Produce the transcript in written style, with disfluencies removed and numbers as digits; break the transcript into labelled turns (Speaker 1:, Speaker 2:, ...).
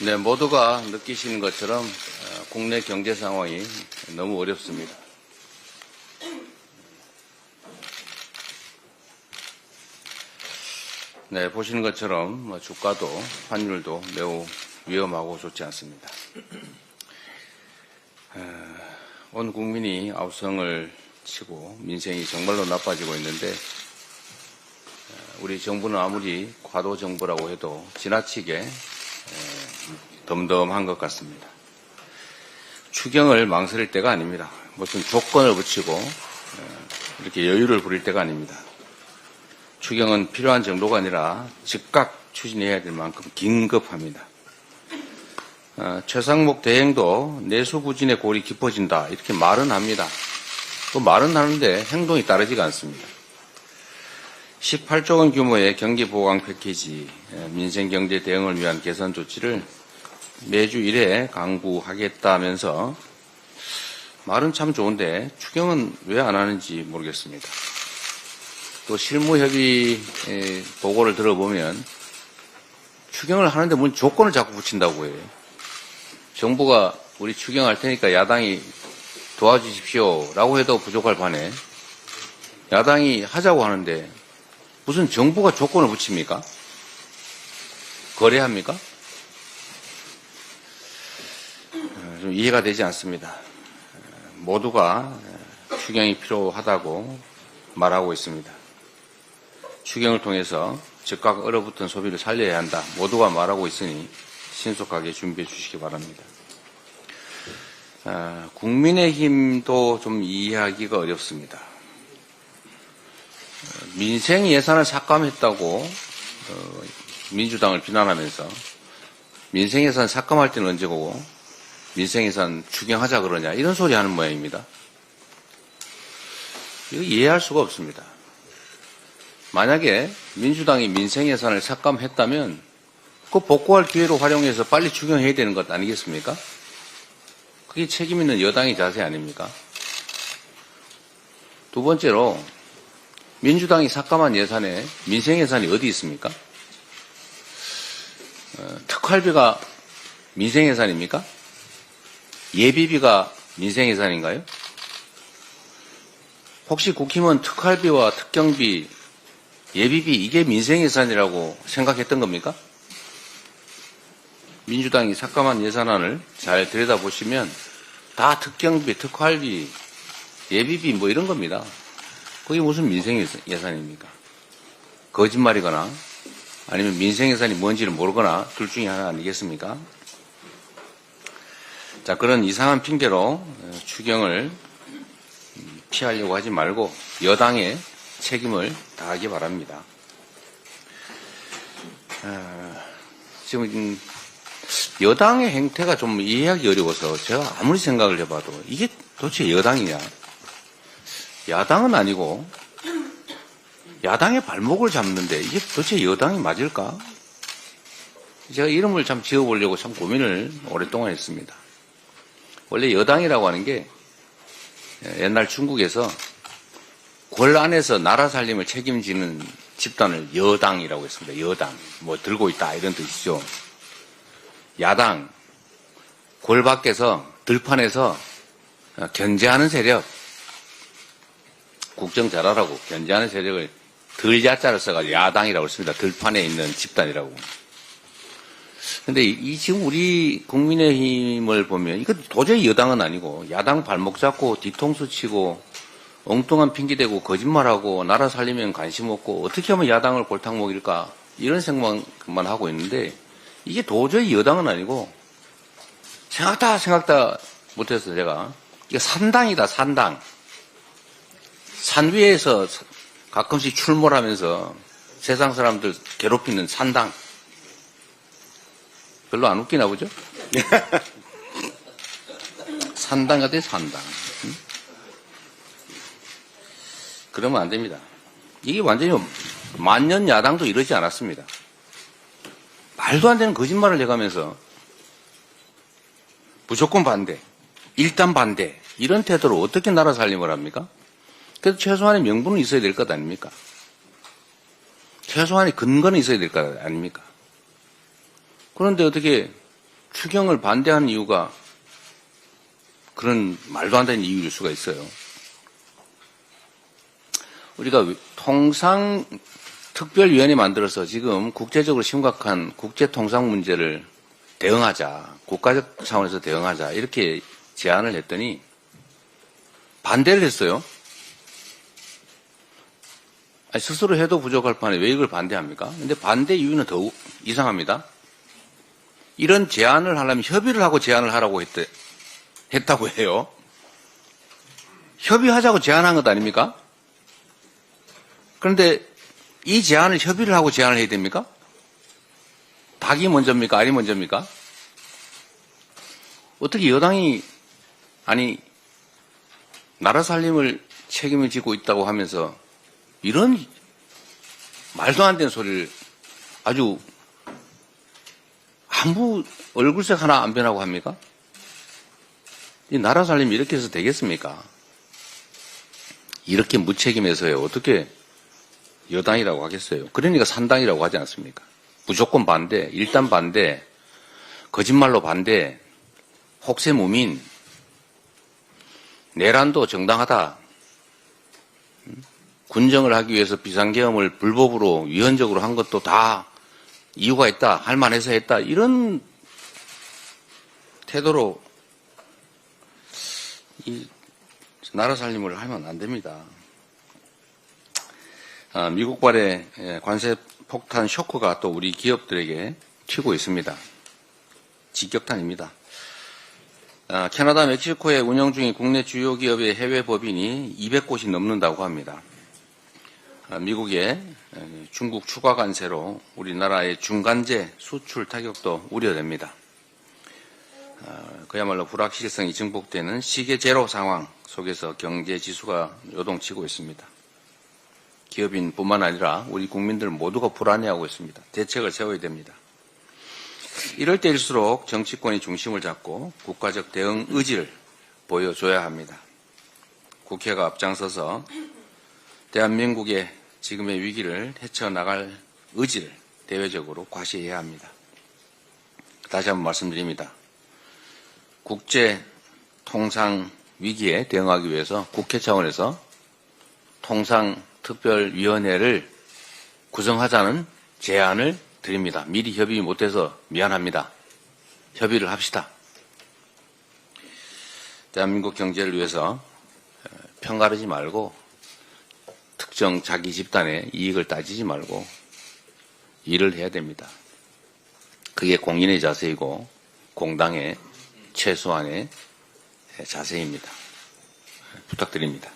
Speaker 1: 네, 모두가 느끼시는 것처럼 국내 경제 상황이 너무 어렵습니다. 네, 보시는 것처럼 주가도 환율도 매우 위험하고 좋지 않습니다. 온 국민이 아우성을 치고 민생이 정말로 나빠지고 있는데 우리 정부는 아무리 과도 정부라고 해도 지나치게 덤덤한 것 같습니다. 추경을 망설일 때가 아닙니다. 무슨 조건을 붙이고 이렇게 여유를 부릴 때가 아닙니다. 추경은 필요한 정도가 아니라 즉각 추진해야 될 만큼 긴급합니다. 최상목 대행도 내수부진의 골이 깊어진다 이렇게 말은 합니다. 또 말은 하는데 행동이 따르지가 않습니다. 18조 원 규모의 경기보강 패키지, 민생경제 대응을 위한 개선 조치를 매주 1회 강구하겠다면서 말은 참 좋은데 추경은 왜 안 하는지 모르겠습니다. 또 실무협의 보고를 들어보면 추경을 하는데 뭔 조건을 자꾸 붙인다고 해요. 정부가 우리 추경할 테니까 야당이 도와주십시오라고 해도 부족할 판에 야당이 하자고 하는데 무슨 정부가 조건을 붙입니까? 거래합니까? 좀 이해가 되지 않습니다. 모두가 추경이 필요하다고 말하고 있습니다. 추경을 통해서 즉각 얼어붙은 소비를 살려야 한다. 모두가 말하고 있으니 신속하게 준비해 주시기 바랍니다. 국민의힘도 좀 이해하기가 어렵습니다. 민생 예산을 삭감했다고 민주당을 비난하면서 민생 예산 삭감할 때는 언제 보고 민생 예산 추경하자 그러냐 이런 소리 하는 모양입니다. 이거 이해할 수가 없습니다. 만약에 민주당이 민생 예산을 삭감했다면 그 복구할 기회로 활용해서 빨리 추경해야 되는 것 아니겠습니까? 그게 책임 있는 여당의 자세 아닙니까? 두 번째로 민주당이 삭감한 예산에 민생 예산이 어디 있습니까? 특활비가 민생 예산입니까? 예비비가 민생 예산인가요? 혹시 국힘은 특활비와 특경비, 예비비 이게 민생 예산이라고 생각했던 겁니까? 민주당이 삭감한 예산안을 잘 들여다보시면 다 특경비, 특활비, 예비비 뭐 이런 겁니다. 그게 무슨 민생 예산입니까? 거짓말이거나 아니면 민생 예산이 뭔지를 모르거나 둘 중에 하나 아니겠습니까? 자, 그런 이상한 핑계로 추경을 피하려고 하지 말고 여당의 책임을 다하기 바랍니다. 지금 여당의 행태가 좀 이해하기 어려워서 제가 아무리 생각을 해봐도 이게 도대체 여당이냐? 야당은 아니고 야당의 발목을 잡는데 이게 도대체 여당이 맞을까? 제가 이름을 참 지어보려고 참 고민을 오랫동안 했습니다. 원래 여당이라고 하는 게 옛날 중국에서 궐 안에서 나라 살림을 책임지는 집단을 여당이라고 했습니다. 여당. 뭐 들고 있다 이런 뜻이죠. 야당. 궐 밖에서 들판에서 견제하는 세력. 국정 잘하라고 견제하는 세력을 들야자를 써가지고 야당이라고 했습니다. 들판에 있는 집단이라고. 근데 이 지금 우리 국민의힘을 보면 이거 도저히 여당은 아니고 야당 발목 잡고 뒤통수 치고 엉뚱한 핑계대고 거짓말하고 나라 살리면 관심 없고 어떻게 하면 야당을 골탕 먹일까 이런 생각만 하고 있는데 이게 도저히 여당은 아니고 생각다 못해서 제가 이게 산당이다 산당. 산 위에서 가끔씩 출몰하면서 세상 사람들 괴롭히는 산당. 별로 안 웃기나 보죠? 산당 같아 산당. 응? 그러면 안 됩니다. 이게 완전히 만년 야당도 이러지 않았습니다. 말도 안 되는 거짓말을 해가면서 무조건 반대, 일단 반대 이런 태도로 어떻게 나라 살림을 합니까? 그래도 최소한의 명분은 있어야 될 것 아닙니까? 최소한의 근거는 있어야 될 것 아닙니까? 그런데 어떻게 추경을 반대하는 이유가 그런 말도 안 되는 이유일 수가 있어요. 우리가 통상특별위원회 만들어서 지금 국제적으로 심각한 국제통상 문제를 대응하자, 국가적 차원에서 대응하자 이렇게 제안을 했더니 반대를 했어요. 아니, 스스로 해도 부족할 판에 왜 이걸 반대합니까? 근데 반대 이유는 더 이상합니다. 이런 제안을 하려면 협의를 하고 제안을 하라고 했다고 해요. 협의하자고 제안한 것 아닙니까? 그런데 이 제안을 협의를 하고 제안을 해야 됩니까? 닭이 먼저입니까? 알이 먼저입니까? 어떻게 여당이 나라 살림을 책임을 지고 있다고 하면서 이런 말도 안 되는 소리를 아주 아무 얼굴색 하나 안 변하고 합니까? 이 나라 살림이 이렇게 해서 되겠습니까? 이렇게 무책임해서요. 어떻게 여당이라고 하겠어요? 그러니까 산당이라고 하지 않습니까? 무조건 반대, 일단 반대, 거짓말로 반대, 혹세무민, 내란도 정당하다. 군정을 하기 위해서 비상계엄을 불법으로 위헌적으로 한 것도 다 이유가 있다. 할 만해서 했다. 이런 태도로 이 나라 살림을 하면 안 됩니다. 미국발의 관세 폭탄 쇼크가 또 우리 기업들에게 튀고 있습니다. 직격탄입니다. 캐나다, 멕시코에 운영 중인 국내 주요 기업의 해외 법인이 200곳이 넘는다고 합니다. 미국의 중국 추가 관세로 우리나라의 중간재 수출 타격도 우려됩니다. 그야말로 불확실성이 증폭되는 시계 제로 상황 속에서 경제 지수가 요동치고 있습니다. 기업인뿐만 아니라 우리 국민들 모두가 불안해하고 있습니다. 대책을 세워야 됩니다. 이럴 때일수록 정치권이 중심을 잡고 국가적 대응 의지를 보여줘야 합니다. 국회가 앞장서서 대한민국의 지금의 위기를 헤쳐나갈 의지를 대외적으로 과시해야 합니다. 다시 한번 말씀드립니다. 국제 통상 위기에 대응하기 위해서 국회 차원에서 통상특별위원회를 구성하자는 제안을 드립니다. 미리 협의 못해서 미안합니다. 협의를 합시다. 대한민국 경제를 위해서 편가르지 말고 특정 자기 집단의 이익을 따지지 말고 일을 해야 됩니다. 그게 공인의 자세이고 공당의 최소한의 자세입니다. 부탁드립니다.